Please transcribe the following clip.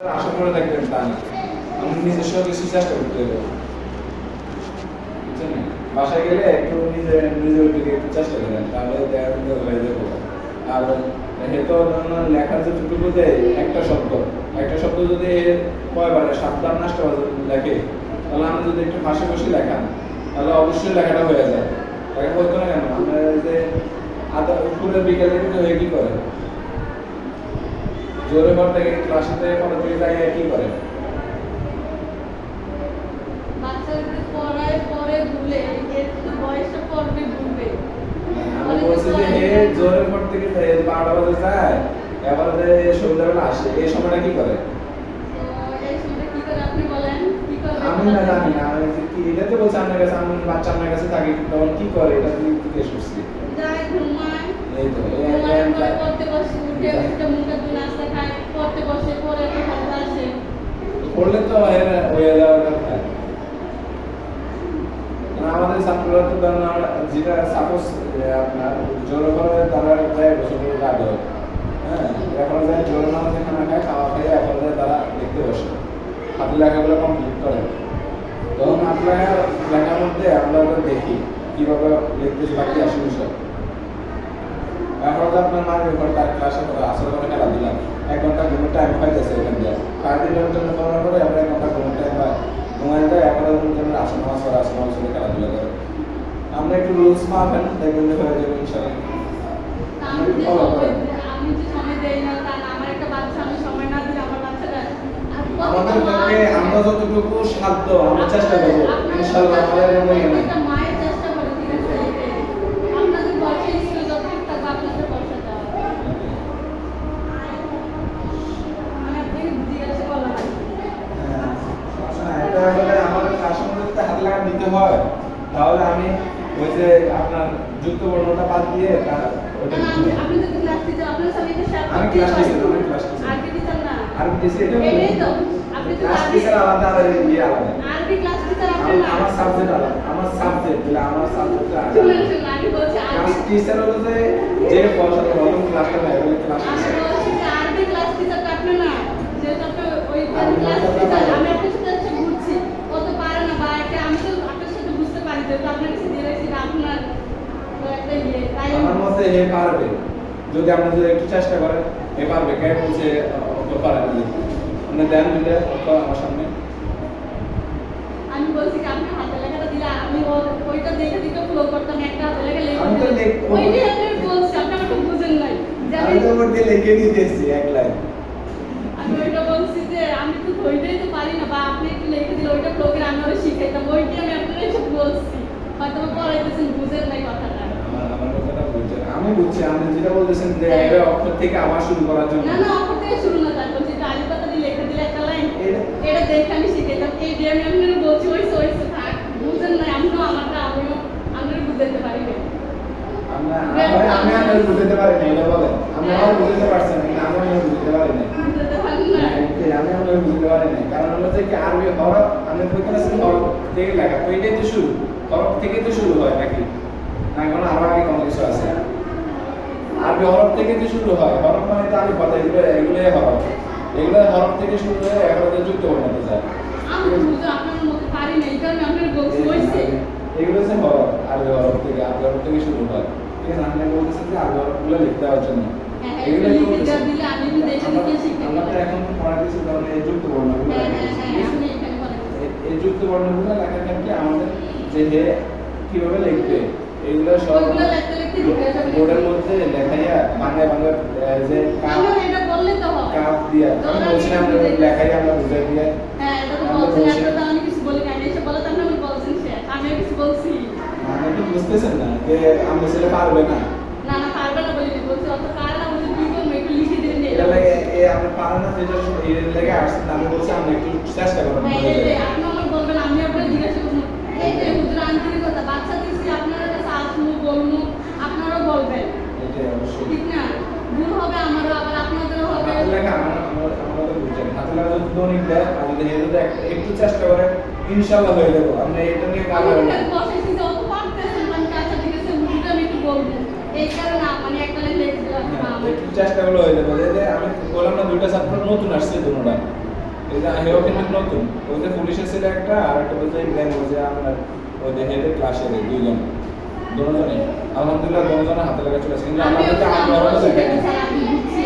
আশা করে থাকবেন তা না, আমি নিজস্ব কিছু চেষ্টা করতে হবে। বুঝছেন? বাসায় গেলে একটু নিজের দিকে একটু চেষ্টা করেন, তাহলে দেখা হয়ে যাবে। আর হয়তো লেখার যে টুকু দেয় একটা শব্দ যদি কয়বারে 7-8টা লেখে, তাহলে আমি যদি একটু ফাঁসে বসে লেখান, তাহলে অবশ্যই লেখাটা হয়ে যায়। লেখা হইতো না কেন? আমরা যে পুরো বিকেলে কিন্তু হয়ে কি করে জোরে পর থেকে ক্লাসে পড়া থেকে জায়গায় কি করে? বাচ্চাদের পড়ায় পরে ভুলে এর বয়সটা পড়বে ভুলবে। আমি বলছি যে হে জোরে পর থেকে যায় 12টা বাজে যায়, এবার যে সন্ধ্যাবেলা আসে এই সময়টা কি করে? তো এই সময়টা কি করে আপনি বলেন? কি করে? আমি না জানি না, আমি কি এটা তো বলছি আপনার কাছে, আমি বাচ্চা আপনার কাছে থাকি, তখন কি করে এটা তুমি জিজ্ঞেস করছি। যাই ঘুমায়, এই তো পরে পড়তে বসে, উঠে উঠে মুখে দু নাস্তা খায়, পড়তে বসে, পরে একটা হাতে আসে। পড়লে তো হয়ে যাওয়ার কথা। আমাদের ছাত্ররা তো ধরেন যেটা সাপোজ আপনার জোরে করে তারা যায় বছর রাত হয়, হ্যাঁ, এখন যায় জোরে মানুষ খানা খায়, খাওয়া খেয়ে এখন যায় তারা লিখতে বসে, হাতে লেখাগুলো কমপ্লিট করে। তখন আপনার লেখার মধ্যে আমরা দেখি কিভাবে লিখতেছে বাকি আসে বিষয়। এখন তো আপনার মাঝে ঘর তার ক্লাসে করে আসলে করে খেলা দিলাম, 1 ঘন্টা ঘুমের টাইম পাইতেছে এখান দিয়ে 5 দিনের জন্য পড়ার পরে আমরা 1 ঘন্টা ঘুমের টাইম পাই, ঘুমাই যায়। এখন জন্য আসন নামাজ করে খেলাধুলা করে। আমরা একটু রুলস মাফেন, দেখবেন যে হয়ে যাবে ইনশাআল্লাহ। আমি যে সময় দেই না তা না, আমার একটা বাচ্চা, আমি সময় না দিলে আমার বাচ্চাটা আমাদের পক্ষে আমরা যতটুকু সাধ্য আমরা চেষ্টা করবো ইনশাআল্লাহ। আমাদের একটা মায়ের চেষ্টা করে, ঠিক আছে? আপনাদের বয়সে স্কুলে যতটুকু থাকবে আপনাদের বয়সটা মানে আপনি জিজ্ঞাসা করলাম। এটা আসলে আমাদের আসলে যদি হাতে লাগা দিতে হয়, তাহলে আমি ওই যে আপনার যুক্ত বর্ণটা বাদ দিয়ে ওটা আপনি যদি ক্লাস টিচার, আপনার সবাইকে শেয়ার করতে আমি ক্লাস টিচার আরবি টিচার না, আরবি টিচার এটাই তো আপনি তো ক্লাস টিচার আলাদা আর ইয়ে আলাদা। আরবি ক্লাস টিচার আপনি না, আমার সাবজেক্ট আলাদা, আমার সাবজেক্ট শুনুন আমি বলছি ক্লাস টিচার হলো যে পড়াশোনা প্রথম ক্লাসটা নেয় বলে ক্লাস আমি টিচার। বলছি যে আরবি ক্লাস টিচার তো আপনি না, যেহেতু আপনি ওই ক্লাস টিচার, আমি আপনার সাথে এসে ঘুরছি, ও তো পারে না, বা একটা আমি তো আপনার সাথে বুঝতে পারি যে আপনার কাছে দিয়ে রাখছি আপনার তো একটা ইয়ে, তাই আমার মতে এ পারবে, যদি আপনি যদি একটু চেষ্টা করেন এ পারবে। কে বলছে ও পারে না? আপনি দেন দুইটা আমার সামনে। আমি বলছি কি আপনি হাতে লেখাটা দিলে আমি ওইটা দেখে দিতে ফলো করতাম, একটা হাতে লেখা আমি তো ওইটাই আপনি বলছি, আপনি আমাকে বুঝেন নাই যে আমি তো ওর দিয়ে লিখে দিতেছি এক লাইন। আমি ওইটা বলছি যে আমি তো ওইটাই তো পারি না, বা আপনি একটু লিখে দিলে ওইটা ফলো করে আমি ওরা শিখাইতাম, ওইটাই আমি আপনার এসব বলছি, হয়তো পড়াইতেছেন বুঝেন নাই কথাটা। আমার কথাটা বুঝছেন? আমি বুঝছি, আপনি যেটা বলতেছেন যে এর অক্ষর থেকে আবার শুরু করার জন্য। না না, অক্ষর থেকে শুরু না, তার বলছি আলি পাতা দিয়ে লিখে দিলে একটা লাইন, এটা দেখে আমি শিখাইতাম। এই যে আমি আপনার বলছি ওই থাক, বুঝেন নাই, আমিও আমিও বুঝাইতে পারি না। আমি আপনার বুঝতে পারি না, এটা বলেন। আমি আমার বুঝতে পারছেন না, আমি আপনার বুঝতে পারি না। বুঝাতে পারি না। আমি আপনার বুঝতে পারি না, কারণ হলো যে কি আরবি হরফ আমি বলতেছি হরফ থেকে লেখা, তো এটাই তো শুরু, হরফ থেকে তো শুরু হয় নাকি না? কোনো আরো আগে কোনো কিছু আছে? আরবি হরফ থেকে তো শুরু হয়, হরফ মানে তো আমি কথা এগুলোই হরফ, এগুলো হরফ থেকে শুরু হয়ে এখন যুক্ত বর্ণতে যায়। আমি বুঝতে আপনার মতো পারি না, এই কারণে আপনার বলছি হয়েছে। এগুলো হচ্ছে হরফ, আরবি হরফ থেকে শুরু হয়, ঠিক আছে? আপনি বলতেছেন যে আরবি হরফগুলো লিখতে হওয়ার জন্য এগুলো দিলে আমি দেখে দেখে শিখতে আমরা পারি। এখন পড়াতেছি তাহলে এই যুক্ত বর্ণগুলো আপনি এখানে বলেন। এই যুক্ত বর্ণগুলো লেখার ক্ষেত্রে আমাদের যে হে কিভাবে লিখবে এগুলো সব ওইগুলো লিখতে লিখতে লিখে যাবে। বোর্ডের মধ্যে লেখাইয়া বাংলায় যে আমরা এটা বললে তো হয়। কাপ দিয়া আমি বলছিলাম লেখাইয়া আমরা বুঝাই দিয়ে। হ্যাঁ, এটা তো বলছেন, এটা তো আমি কিছু বলি না, এসে বলে তো আপনি বলছেন সে, আমিও কিছু বলছি। মানে কি বুঝতেছেন না যে আমরা ছেলে পারবে না? না না, পারবে না বলিনি, বলছি অত পারে না বলছি তুই বলবো একটু লিখে দিলেন এটা লাগে আপনি পারেন না, যেটা এর লেগে আসছেন, আমি বলছি আমরা একটু চেষ্টা করব। হ্যাঁ, এই আপনি আমার বলবেন, আমি আপনার জিজ্ঞাসা করবো, এই যে হুজুর আন্তরিকতা, বাচ্চা দিচ্ছি আপনারা কাছে আসবো বলবো, আপনারাও বলবেন, এটা অবশ্যই ঠিক না? ভুল হবে আমারও, আবার আপনাদেরও হবে। হাতে লেখা আমরা বুঝছেন, হাতে লেখা যদি দৈনিক দেয় আমাদের যদি একটু চেষ্টা করে ইনশাআল্লাহ হয়ে যাবে। আমরা এটা নিয়ে আমি ভালো এখানে বসেছি যে অত পারতেছেন, আমি কাছে দিকেছে হুজুরটা আমি একটু বলবো, এই কারণে মানে একটা লাইন লিখে দিলাম। একটু চেষ্টা করলে হয়ে যাবে। যে আমি বললাম না দুইটা ছাত্র নতুন আসছে দুটোটা, এই যে হেও কিন্তু নতুন ওই যে পুলিশের ছিল একটা আর একটা বলছে ইব্রাহিম ওই যে আপনার ওই যে হেডের ক্লাসের দুইজন দুজনে আলহামদুলিল্লাহ দুজনে হাতে লেগে চলেছে কিন্তু আমিও আমাদের আমারও আগ্রহ শিখে দেখেন স্যার আমি বুঝছি